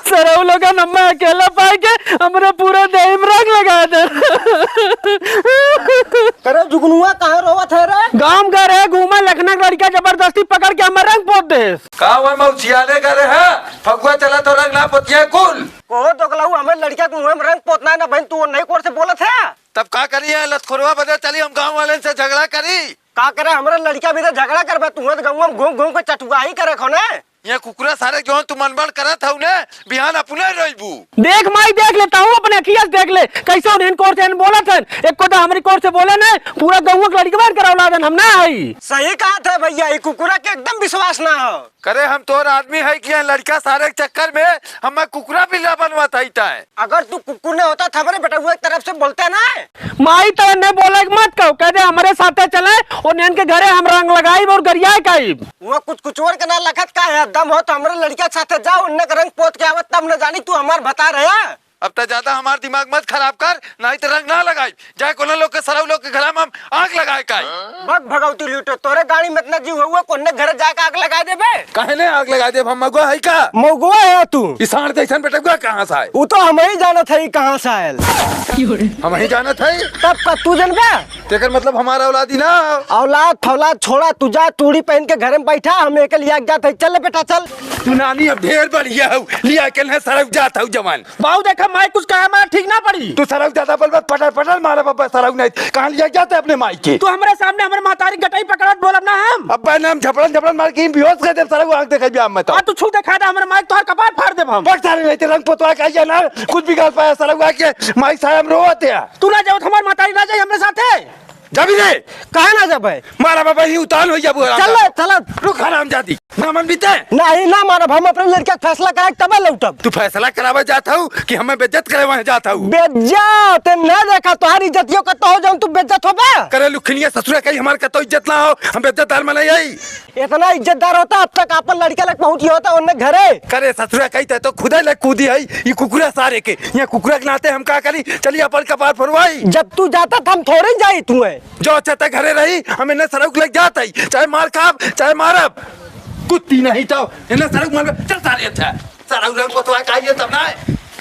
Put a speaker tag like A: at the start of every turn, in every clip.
A: सरऊ लोग नम्मा अकेला पाए के हमरा पूरा देह में रंग लगा दे।
B: करे जुगनुआ कहाँ रोवत है रे?
A: गांव का रे घूमा लखनऊ लड़का जबरदस्ती पकड़ के हमारा रंग पोत दे।
C: का हुआ मौसियाने करे है फगुआ चला तो रंग ना पोतिया कुल
B: को दोगलाऊ हमें लड़का के मुंह में रंग पोतना है ना बहन, तू नहीं कोर से बोलत है।
C: तब का करिए लतखोरवा बदे चली हम गांव वाले से झगड़ा करी
B: का करे हमारा लड़का भी तो झगड़ा करबे, तू तो गाँव में घूम घूम के चटुआ ही करे खोने।
C: ये कुकुरा सारे जो तू मनबड़ करत हऊ ने बिहान अपने रहबू।
A: देख माई देख लेता हूँ अपने अखिया देख ले कैसे उन्हें कोर से बोला था। एक को तो हमारी कोर से बोले ना पूरा गाँव का लड़का बार करा दन हम ना आई।
B: सही कहा था भैया, ये कुकुरा के एकदम विश्वास ना हो।
C: करे हम तोर आदमी है कि लड़का सारे के चक्कर में हमें कुकुरा पिल्ला बनवाता ही है।
B: अगर तू कुकुर ने होता था बेटा वो एक तरफ से बोलते ना
A: माई तो ने बोला मत कहो, कहते हमारे साथे चले और नैन के घरे हम रंग लगाई और गरिया काई
B: वो कुछ और के ना लखत का है दम हो तो हमारे लड़का के साथे जाओ, उनने रंग पोत के आवत तब न जानी तू हमार बता रहा।
C: अब तो ज्यादा हमार दिमाग मत खराब कर, नहीं तो रंग ना लगाई जाए कोनो लोग के सरऊ लोग के घर में हम आग लगाए काई।
B: बग भगवती लूटो तोरे गाड़ी में इतना जीव हुआ कोने घर जाके आग लगा देबे।
C: काहे ने आग लगा दे? हम मगवा है का
B: मगवा है तू?
C: किसान जैसन बेटा कहां से आए?
B: वो तो हम ही जाना था कहां से आयल।
C: हम ही जाना था
B: तब का तू जनबे
C: तेकर मतलब हमारा औलादी ना
B: औलाद फौलाद छोड़ा, तू जा तूड़ी पहन के घर में बैठा, हम एक लिया जाते चल बेटा चल।
C: तू नानी अब ढेर बढ़िया हो लिया के ने सरऊ जात हो जवान
A: बाऊ देखा माई कुछ कहा हमारा ठीक ना पड़ी।
C: तू सरऊ ज्यादा बोल पटल पटल मारा बाबा सरऊ नहीं कहां लिया जाते अपने माई के।
A: तू हमारे सामने हमारे मातारी गटाई पकड़त बोलब ना हम
C: अब नाम झपड़न झपड़न मार के बेहोश कर दे सरऊ आंख देखे बिया मत।
A: तू छू देखा था हमारे माई तोहर कपार फाड़ देब हम।
C: बक सारे नहीं ते रंग पोतवा कहिया ना कुछ भी गाल पाया सरऊ आके माई साहब रोते है।
A: तू ना जाओ हमारे मातारी ना जाए हमरे साथे
C: जबी रे
B: कहा ना जब
C: मारा बाबा ही उतान हो जाबू।
B: चल चल
C: रुक हराम जाती ना मन बीते
B: नहीं ना मारा हम अपने लड़का का फैसला कराए तब लौटब।
C: तू फैसला करावे जाता हूँ कि हमें बेइज्जत करे वहाँ जाता हूँ।
B: बेइज्जत न देखा तुम्हारी इज्जतियों का तो हो जाऊं तू बेइज्जत होबे।
C: करे लुखनिया ससुरा कहीं हमारे का तो इज्जत ना हो हम बेइज्जतदार में नहीं आई।
B: इतना इज्जतदार होता अब तक अपन लड़का लग पहुंची होता उन्हें घरे।
C: करे ससुरा कही तो खुदा लग कूदी है ये कुकुरा सारे के यहाँ कुकुरा के नाते हम का करी चलिए अपन कपार फरवाई।
B: जब तू जाता था हम थोड़े जाई तू है
C: जो चाहता घरे रही हमें न सड़क लग जाता ही चाहे मार खाब चाहे मारब कुत्ती नहीं तो इन्हें सड़क मार चल सारे अच्छा सड़क रंग को तो चाहिए तब ना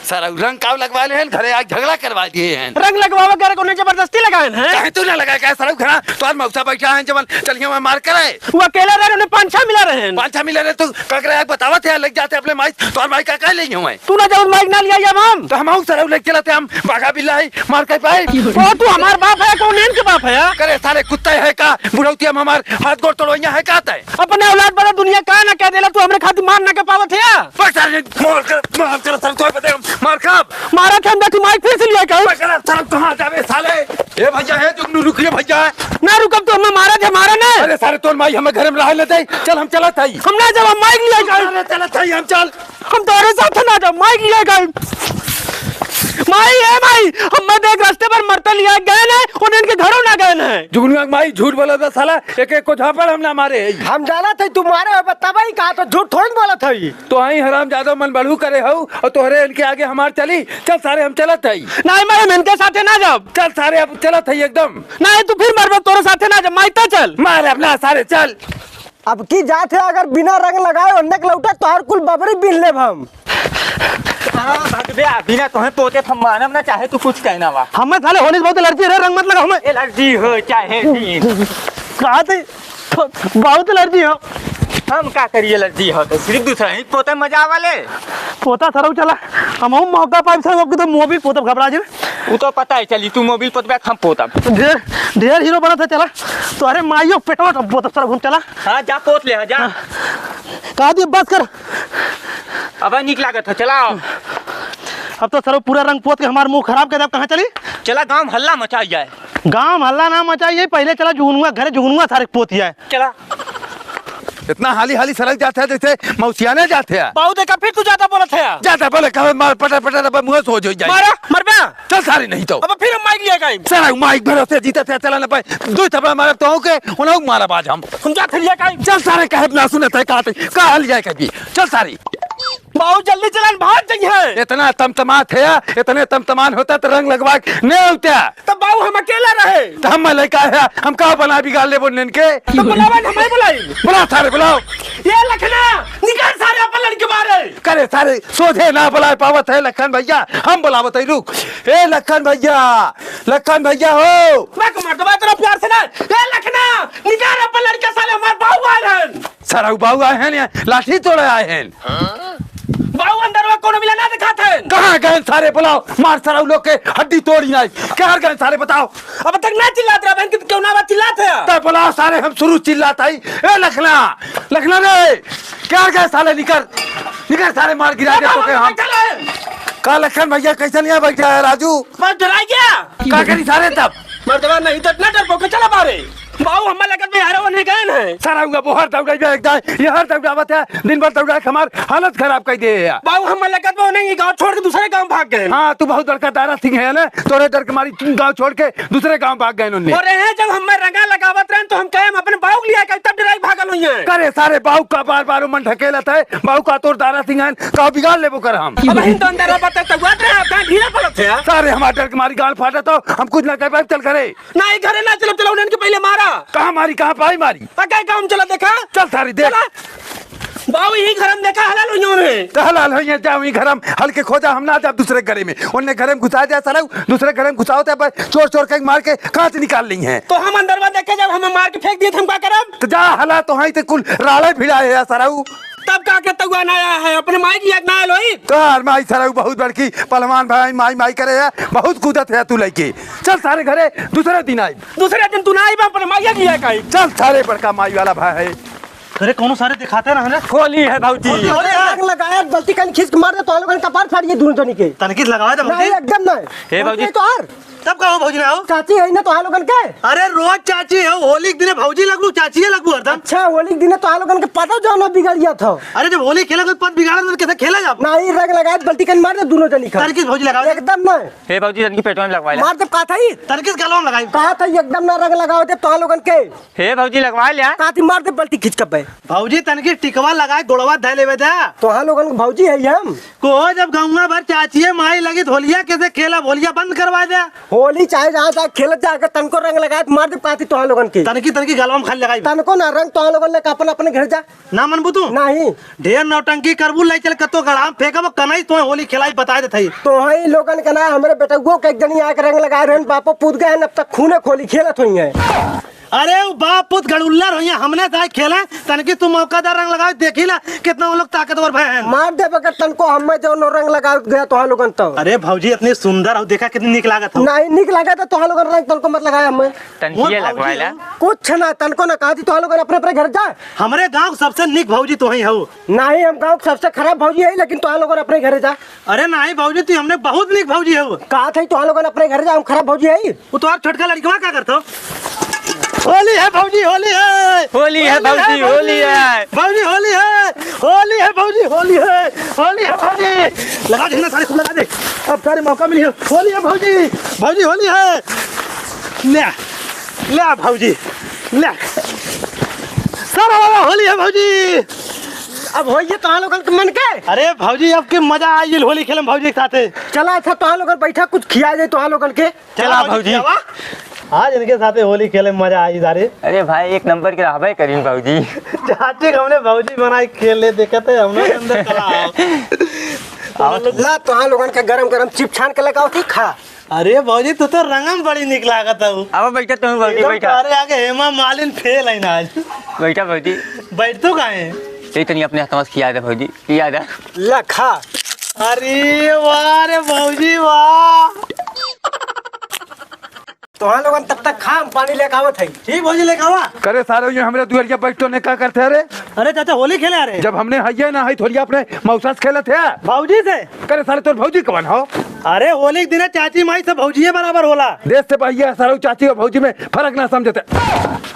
C: सड़क रंग काव लगवा ले हैं घरे आग झगड़ा करवा दिए हैं।
A: रंग लगवावा करे को जबरदस्ती लगाए हैं।
C: चाहे तू ना लगा क्या सड़क खड़ा तो आज मौसा बैठा है जब चलिए मैं मार करे
A: वो अकेला रहे उन्हें 5-6 मिला रहे हैं।
C: 5-6 मिला रहे तो ककरे आग बतावा थे लग जाते अपने माई तो और माई का कह ले हूं मैं।
A: तू ना जाओ माइक ना लिया जब हम
C: तो हम सड़क लेके चलते हम बागा बिल्ला है मार के पाए।
A: ओ तू हमार बाप है कौन इनके बाप है?
C: करे सारे कुत्ते है का बुढ़ौती हम हमार हाथ गोड़ तोड़ोइया है कहता है
A: अपने औलाद बड़ा दुनिया का ना कह देला तू हमरे खातिर मार ना के पावत है।
C: मार खाब
A: मारा थे हम देखी माइक फिर से लिया क्या
C: सड़क कहाँ जावे साले ए भैया है तुम रुकिए भैया
A: ना रुकब तो हमें मारा थे मारा ने।
C: अरे सारे तोर माई हमें घर में रह लेते चल हम चला था
A: हम ना जब माइक लिया क्या
C: चला था हम चल
A: हम तुम्हारे साथ ना जब माइक लिया क्या माई है माई हम देख रास्ते पर मरते लिया गए ना और इनके घरों ना गए ना।
C: जुगनुआ माई झूठ बोला था साला एक एक को झापड़ हम ना मारे
B: हम जाना थे तुम्हारे तब ही कहा तो झूठ थोड़ी बोला था
C: तो आई हराम ज्यादा मन बढ़ू करे हो और तोहरे इनके आगे हमार चली चल सारे हम चलत है
A: नहीं मैं इनके साथे ना जब
C: चल सारे अब चलत है एकदम
A: नहीं तू फिर मरबो तोरे साथे ना जब माई चल
C: मार अपना सारे चल
B: अब की जात है अगर बिना रंग लगाए उन्ने के लौटा तो हर कुल बबरी बिन ले हम।
D: बिना तुम्हें पोते हम मानव ना चाहे तू कुछ कहना वा
A: हमें साले होने से बहुत एलर्जी है रंग मत लगा हमें
D: एलर्जी हो चाहे
A: कहा थे बहुत एलर्जी हो
D: हम क्या करिए एलर्जी हो तो सिर्फ दूसरा ही पोते मजा वाले
A: पोता सरव चला हम मौका पाइप से तो मोबिल पोता घबरा जे
D: वो तो पता है चली तू मोबिल पोतबे हम पोता
A: ढेर ढेर हीरो बना था चला तो अरे माइयो पेटवा पोता सर घूम चला।
D: हाँ जा पोत ले जा
A: कहा दी बस कर
D: अब निक लागत है चला
A: अब तो सर पूरा रंग पोत के हमारा मुंह खराब कर दे। कहाँ चली
D: चला गांव हल्ला मचा जाए
A: गांव हल्ला ना मचाइए पहले चला जुगनुआ घरे जुगनुआ सारे पोत है
D: चला
C: इतना हाली हाली सड़क जाते हैं जैसे मौसियाने जाते हैं
A: बहुत देखा फिर तू जाता बोला था
C: जाता बोले कब मार पटा पटा मुँह सो जाए
A: मारा मर बे
C: चल सारे नहीं तो
A: अब फिर हम माइक लिया गए
C: सारा माइक भरोसे जीते थे चला ना पाए दो थपड़ा मारे तो के उन्हें मारा बाज हम
A: जाते लिया गए
C: चल सारे कहे ना सुने थे कहा लिया कभी चल सारी
A: बहुत जल्दी चलान भाग जाइए।
C: इतना तमतमात है इतने तमतमान होता तो रंग लगवा नहीं होता
A: तब बाबू हम अकेला रहे
C: तो हम लड़का है हम कहा बना बिगाड़ ले बोलने के
A: तो बुलावा हमें बुलाई
C: बुला सारे बुलाओ
A: ये लखना निकाल सारे अपन
C: करे सारे सोझे ना बुला पावत है लखन भैया, हम बुलावत है। रुक ए लखन भैया हो
A: मैं को मार दो मैं तेरा प्यार से ना। ए लखना निकाल अपन लड़का साले हमार बाऊ आए हैं।
C: सारा बाबू आए हैं या लाठी तोड़े आए हैं?
A: बाऊ अंदर में कोनो मिला ना दिखाते हैं।
C: कहाँ गए सारे? बुलाओ मार सारा लोग के हड्डी तोड़ी नहीं। कहाँ गए सारे बताओ?
A: अब तक ना चिल्लाते रहा बहन की क्यों ना बात चिल्लाते हैं?
C: तब बुलाओ सारे, हम शुरू चिल्लाता ही। ए लखना रे क्या गए साले? निकल सारे मार गिरा दे तो के हम। का लखन भैया कैसे नहीं बैठा है राजू?
A: बस डराई गया
C: का करी सारे तब?
A: मर्दवा नहीं तो इतना डर पोके चला बारे। बाऊ हमारे लगत में हारो नहीं गए हैं।
C: सारा उनका बहुत दौड़ाई है एकदम। ये हर दौड़ावत है, दिन भर दौड़ा के हमार हालत खराब कर दे है।
A: बाऊ हमारे लगत में नहीं गांव छोड़ के दूसरे गांव भाग गए।
C: हाँ तू बहुत बड़का दारा सिंह है ना, तोरे डर के मारी गांव छोड़ के दूसरे गांव भाग गए उन्होंने।
A: और हैं जब हम रंगा लगावत रहे तो हम कहे हम अपने बाऊ लिया के तब डराई भागल हुई है।
C: करे सारे बाऊ का बार मन ढकेलत है। बाऊ का तोर दारा सिंह है का बिगाड़ लेबो कर हम।
A: अब हिंद तो अंदर बता तक बात रहे आप ढीला पड़त है।
C: सारे हमारे डर के मारी गाल फाटा तो हम कुछ ना कर पाए। चल करे
A: नहीं घरे ना चलो चलो उन्हें पहले मारा।
C: कहाँ मारी कहाँ पाई मारी?
A: पक्का काम चला देखा।
C: चल सारी देख
A: बाऊ यही घर में देखा हलाल हुई उन्हें।
C: हलाल है जाओ घर हम हल्के खोजा हम ना जाब दूसरे घरे में। उन्हें घरे में घुसा दिया सारा, दूसरे घरे में घुसाओ तो चोर के मार के कांच निकाल ली है।
A: तो हम अंदर देखे जब हमें मार के फेंक दिए हम क्या करब?
C: तो जा हला तो है तो कुल राड़े भिड़ा है सारा।
A: तब का के तगुआ ना आया है अपने माई की याद ना आलो ही।
C: कार माई सारा बहुत बड़की पहलवान भाई माई करे है, बहुत कूदत है तू लेके। चल सारे घरे दूसरे दिन आई।
A: दूसरे दिन तू ना आई अपने माइया की है कहीं।
C: चल सारे बड़का माई वाला भाई है।
D: अरे कौन सारे दिखाते ना है?
A: होली है भाऊजी।
B: आग लगाया गलती कहीं खींच के मार दे तो लोगन कपार फाड़िए दोनों जनी के।
D: तनकीस लगाया था
B: नहीं एकदम नहीं।
D: हे भाऊजी।
B: तो यार
D: तब का हो भौजी ना हो?
B: चाची है ना तो आ लोगन के।
D: अरे रोज चाची है, होली के दिन भौजी लगू चाची है लगू हरदम।
B: अच्छा होली के दिन तो आ लोगन के पता जो ना बिगड़िया था।
D: अरे जब होली खेला तो पद बिगाड़ा तो कैसे खेला जाब?
B: नहीं रंग लगाया गलती कहीं मार दे दोनों जनी का।
D: तनकीस भौजी लगाओ।
B: एकदम नहीं।
D: हे भौजी तनकी पेटवा में लगवा ले।
B: मार दे का था ही।
D: तनकीस गलवा लगाई।
B: कहा था एकदम ना रंग लगाओ दे तो आ लोगन के।
D: हे भौजी लगवा लिया।
B: कहा थी मार दे बल्टी खींच के पे।
D: भौजी तनकीस टिकवा लगाए गोड़वा धै लेवे दा।
B: तो आ लोगन के भौजी है हम।
D: को जब गाँव भर चाची है माई लगी तो होलिया कैसे खेला? होलिया बंद करवा दे।
B: होली चाहे जहाँ तक खेलत जाकर तनको रंग लगाए मार दे पाती तो आ लोगन के।
D: तनकी गलवा में खाली लगाई।
B: तनको ना रंग तो आ लोगन ले अपन अपने घर जा।
D: ना मनबू तू?
B: नहीं
D: ढेर नौटंकी करबू लाई चल कतो गड़ा फेंकब कनई तो होली खेलाई बता दे थई।
B: तो हई लोगन के ना हमरे बेटा गो के एक जनी आके रंग लगाए रहन बापो पूत गए अब तक खूने खोली खेलत हुई है।
D: अरे वो बाप पुत गड़ुल्ला रहिया हमने साथ खेला तनकी तू मौकादार रंग लगाओ देखिला कितना वो लोग ताकतवर भय हैं।
B: मार दे बकर तनको हमें जो नो रंग लगा गया तो लोगन तो।
D: अरे भौजी इतनी सुंदर हो देखा कितनी निक लागत हो।
B: नहीं निक लगा तो लोगन रंग तनको मत लगाया हमें।
D: तनकी लगवाइला
B: कुछ ना तनको ना कहा तो लोगन अपने अपने घर जा।
D: हमरे गांव सबसे निक भौजी तो ही हो।
B: नहीं हम गांव सबसे खराब भौजी है लेकिन तो लोगन अपने घर जा।
D: अरे नहीं भौजी तू हमने बहुत निक भौजी हो।
B: कहा था तो लोगन अपने घर जा हम खराब भौजी है।
D: वो तो छोटका लड़का क्या करतो? होली है भौजी होली है। होली है भौजी होली है। भौजी होली है। होली है भौजी होली है। होली है भौजी। लगा दे ना सारे खूब लगा दे। अब सारे मौका मिली है। होली है भौजी। भौजी होली है। ले ले भौजी ले। सारा वाला होली है भौजी।
B: अब हो ये तो लोगन के मन के।
D: अरे भौजी अब के मजा आई होली खेलम भौजी के साथे।
B: चला अच्छा तो लोगन बैठा कुछ खिया दे तो लोगन के।
D: चला भौजी आज इनके साथ होली खेले में मजा आई सारे।
E: अरे भाई एक नंबर के रहबे करीम भाऊजी।
D: चाची हमने भौजी बनाई खेले देखते हमने अंदर चला
B: ला तो लोगन के गरम गरम चिप छान के लगाओ थी खा।
D: अरे भौजी तू तो रंगम बड़ी निक लागत है।
E: अब बैठा तुम भाऊजी बैठा।
D: अरे आगे हेमा मालिन फेल है ना आज।
E: बैठा भाऊजी।
D: बैठ तो काहे?
E: ते तनी अपने हाथ में खिया दे भाऊजी खिया दे।
B: ला खा।
D: अरे वाह रे भौजी वाह।
B: तो लोगन तब तक खा पानी लेके आवत है।
D: ठीक भौजी लेके आवा।
C: करे सारे ये हमरे दुआरिया बैठो ने का करते रे?
D: अरे चाचा होली खेले आ रहे
C: जब हमने हइये ना हई थोड़ी अपने मौसा से खेलत है।
D: भौजी से।
C: करे सारे तोर भौजी कवन हो?
D: अरे होली के दिन चाची माई से भौजी बराबर होला।
C: देश से भैया सारा चाची और भौजी में फर्क ना समझते।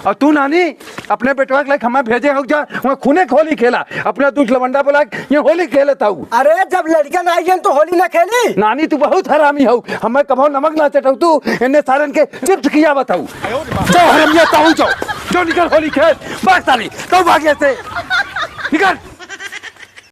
C: और तू नानी अपने बेटवा के हमें भेजे हो जा वहाँ खूने होली खेला अपना दूध लवंडा बोला ये होली खेलता हूँ।
B: अरे जब लड़का ना आई तो होली ना खेली।
C: नानी तू बहुत हरामी हो हमें कभो नमक ना चटाऊ तू इन्हें सारन के चिप्स किया बताऊ। जाओ हरमिया ताऊ जाओ जो निकल होली खेल बात साली तो भाग्य से निकल।